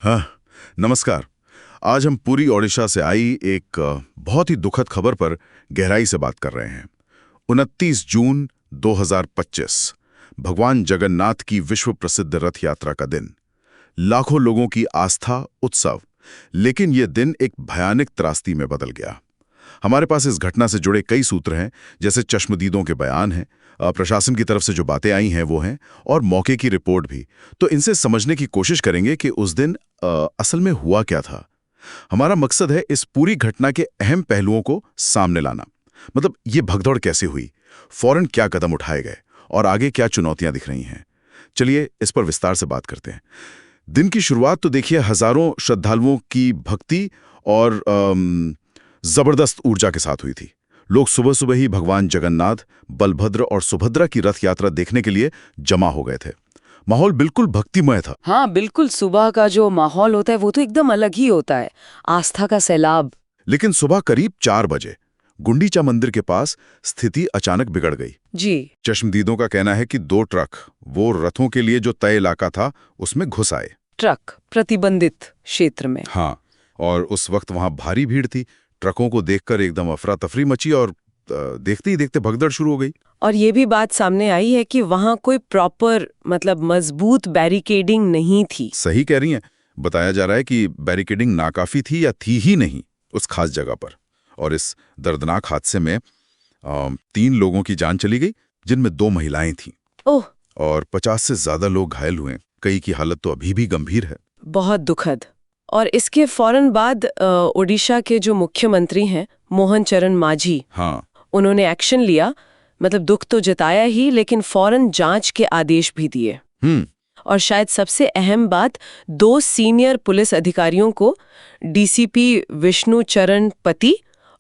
हाँ, नमस्कार। आज हम पूरी ओडिशा से आई एक बहुत ही दुखद खबर पर गहराई से बात कर रहे हैं। 29 जून 2025 भगवान जगन्नाथ की विश्व प्रसिद्ध रथ यात्रा का दिन। लाखों लोगों की आस्था, उत्सव। लेकिन यह दिन एक भयानक त्रासदी में बदल गया। हमारे पास इस घटना से जुड़े कई सूत्र हैं, जैसे चश्मदीदों के बयान हैं, प्रशासन की तरफ से जो बातें आई हैं वो हैं, और मौके की रिपोर्ट भी। तो इनसे समझने की कोशिश करेंगे कि उस दिन असल में हुआ क्या था। हमारा मकसद है इस पूरी घटना के अहम पहलुओं को सामने लाना। मतलब ये भगदौड़ कैसे हुई, फौरन क्या कदम उठाए गए और आगे क्या चुनौतियां दिख रही हैं। चलिए इस पर विस्तार से बात करते हैं। दिन की शुरुआत तो देखिए हजारों श्रद्धालुओं की भक्ति और जबरदस्त ऊर्जा के साथ हुई थी। लोग सुबह सुबह ही भगवान जगन्नाथ, बलभद्र और सुभद्रा की रथ यात्रा देखने के लिए जमा हो गए थे। माहौल बिल्कुल भक्तिमय था। हाँ बिल्कुल, सुबह का जो माहौल होता है वो तो एकदम अलग ही होता है, आस्था का सैलाब। लेकिन सुबह करीब 4 बजे गुंडीचा मंदिर के पास स्थिति अचानक बिगड़ गई। जी। चश्मदीदों का कहना है कि 2 ट्रक वो रथों के लिए जो तय इलाका था उसमें घुस आए। ट्रक प्रतिबंधित क्षेत्र में। हाँ, और उस वक्त वहां भारी भीड़ थी। ट्रकों को देखकर एकदम अफरा तफरी मची और देखते ही देखते भगदड़ शुरू हो गई। और ये भी बात सामने आई है कि वहाँ कोई प्रॉपर मतलब मजबूत बैरिकेडिंग नहीं थी। सही कह रही हैं। बताया जा रहा है कि बैरिकेडिंग नाकाफी थी या थी ही नहीं उस खास जगह पर। और इस दर्दनाक हादसे में 3 लोगों की जान चली गई, जिनमें 2 महिलाएं थीं। ओह। और 50 से ज्यादा लोग घायल हुए। कई की हालत तो अभी भी गंभीर है। बहुत दुखद। और इसके फौरन बाद ओडिशा के जो मुख्यमंत्री हैं मोहन चरण मांझी, हाँ, उन्होंने एक्शन लिया। मतलब दुख तो जताया ही, लेकिन फौरन जांच के आदेश भी दिए। और शायद सबसे अहम बात, 2 सीनियर पुलिस अधिकारियों को, डीसीपी विष्णु चरण पति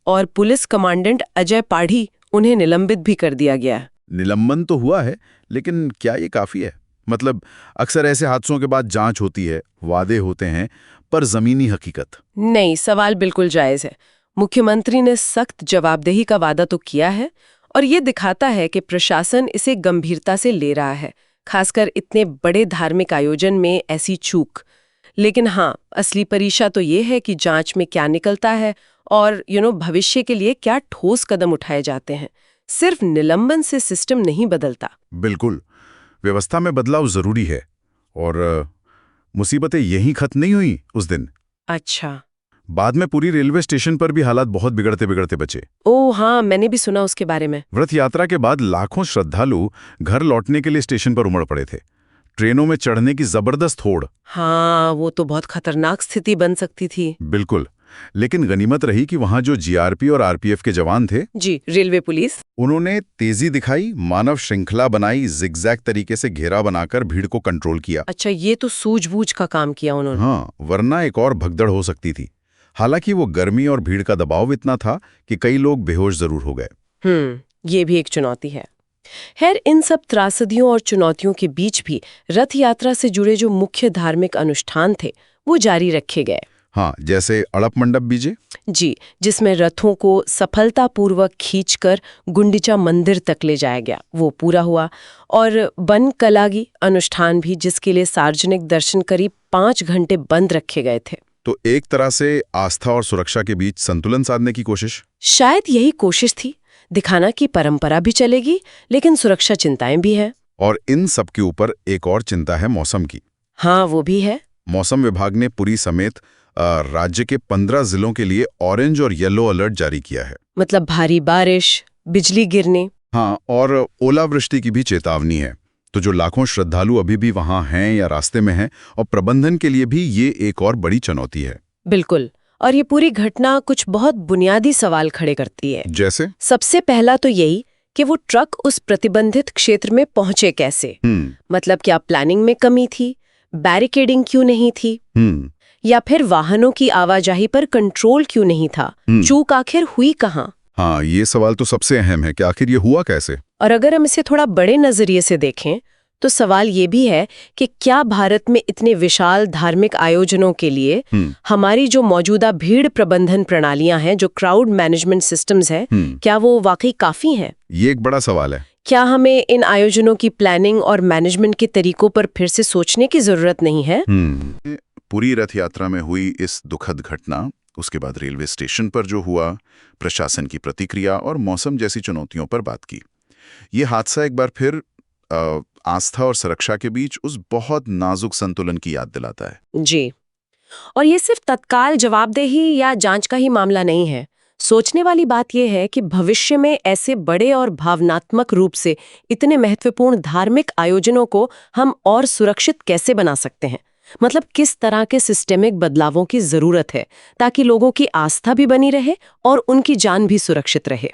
और पुलिस कमांडेंट अजय पाढ़ी, उन्हें निलंबित भी कर दिया गया। निलंबन तो हुआ है, लेकिन क्या ये काफी है? मतलब अक्सर ऐसे हादसों के बाद जांच होती है, वादे होते हैं, पर जमीनी हकीकत नहीं। सवाल बिल्कुल जायज है। मुख्यमंत्री ने सख्त जवाबदेही का वादा तो किया है, और ये दिखाता है कि प्रशासन इसे गंभीरता से ले रहा है, खासकर इतने बड़े धार्मिक आयोजन में ऐसी चूक। लेकिन हाँ, असली परीक्षा तो ये है कि जांच में क्या निकलता है और भविष्य के लिए क्या ठोस कदम उठाए जाते हैं। सिर्फ निलंबन से सिस्टम नहीं बदलता। बिल्कुल, व्यवस्था में बदलाव जरूरी है। और मुसीबतें यहीं खत्म नहीं हुई उस दिन। अच्छा। बाद में पूरी रेलवे स्टेशन पर भी हालात बहुत बिगड़ते बिगड़ते बचे। ओह हाँ, मैंने भी सुना उसके बारे में। व्रत यात्रा के बाद लाखों श्रद्धालु घर लौटने के लिए स्टेशन पर उमड़ पड़े थे। ट्रेनों में चढ़ने की जबरदस्त होड़। हाँ, वो तो बहुत खतरनाक स्थिति बन सकती थी। बिल्कुल, लेकिन गनीमत रही कि वहां जो जीआरपी और आरपीएफ के जवान थे, जी, रेलवे पुलिस, उन्होंने तेजी दिखाई, मानव श्रृंखला बनाई, जिगजैग तरीके से घेरा बनाकर भीड़ को कंट्रोल किया। अच्छा, ये तो सूझबूझ का काम किया उन्होंने। हाँ, वरना एक और भगदड़ हो सकती थी। हालांकि वो गर्मी और भीड़ का दबाव इतना था कि कई लोग बेहोश जरूर हो गए। ये भी एक चुनौती है। खैर, इन सब त्रासदियों और चुनौतियों के बीच भी रथ यात्रा से जुड़े जो मुख्य धार्मिक अनुष्ठान थे वो जारी रखे गए। हाँ, जैसे अड़प मंडप बीजे। जी, जिसमें रथों को सफलतापूर्वक खींचकर गुंडीचा मंदिर तक ले जाया गया, वो पूरा हुआ। और बन कलागी अनुष्ठान भी, जिसके लिए सार्वजनिक दर्शन करीब 5 घंटे बंद रखे गए थे। तो एक तरह से आस्था और सुरक्षा के बीच संतुलन साधने की कोशिश। शायद यही कोशिश थी, दिखाना कि परंपरा भी चलेगी लेकिन सुरक्षा चिंताएं भी हैं। और इन सब के ऊपर एक और चिंता है मौसम की। हाँ, वो भी है। मौसम विभाग ने पुरी समेत राज्य के 15 जिलों के लिए ऑरेंज और येलो अलर्ट जारी किया है। मतलब भारी बारिश, बिजली गिरने, हाँ, और ओलावृष्टि की भी चेतावनी है। तो जो लाखों श्रद्धालु अभी भी वहां हैं या रास्ते में हैं, और प्रबंधन के लिए भी ये एक और बड़ी चुनौती है। बिल्कुल। और ये पूरी घटना कुछ बहुत बुनियादी सवाल खड़े करती है। जैसे? सबसे पहला तो यही कि वो ट्रक उस प्रतिबंधित क्षेत्र में पहुंचे कैसे। मतलब क्या प्लानिंग में कमी थी, बैरिकेडिंग क्यों नहीं थी, या फिर वाहनों की आवाजाही पर कंट्रोल क्यों नहीं था। चूक आखिर हुई कहाँ? हाँ, ये सवाल तो सबसे अहम है कि आखिर ये हुआ कैसे। और अगर हम इसे थोड़ा बड़े नजरिए से देखें तो सवाल ये भी है कि क्या भारत में इतने विशाल धार्मिक आयोजनों के लिए हमारी जो मौजूदा भीड़ प्रबंधन प्रणालियां हैं, जो क्राउड मैनेजमेंट सिस्टम्स हैं, क्या वो वाकई काफी हैं? ये एक बड़ा सवाल है। क्या हमें इन आयोजनों की प्लानिंग और मैनेजमेंट के तरीकों पर फिर से सोचने की जरूरत नहीं है? पुरी रथ यात्रा में हुई इस दुखद घटना, उसके बाद रेलवे स्टेशन पर जो हुआ, प्रशासन की प्रतिक्रिया और मौसम जैसी चुनौतियों पर बात की। ये हादसा एक बार फिर आस्था और सुरक्षा के बीच उस बहुत नाजुक संतुलन की याद दिलाता है। जी। और ये सिर्फ तत्काल जवाबदेही या जांच का ही मामला नहीं है। सोचने वाली बात यह है कि भविष्य में ऐसे बड़े और भावनात्मक रूप से इतने महत्वपूर्ण धार्मिक आयोजनों को हम और सुरक्षित कैसे बना सकते हैं। मतलब किस तरह के सिस्टेमिक बदलावों की जरूरत है ताकि लोगों की आस्था भी बनी रहे और उनकी जान भी सुरक्षित रहे।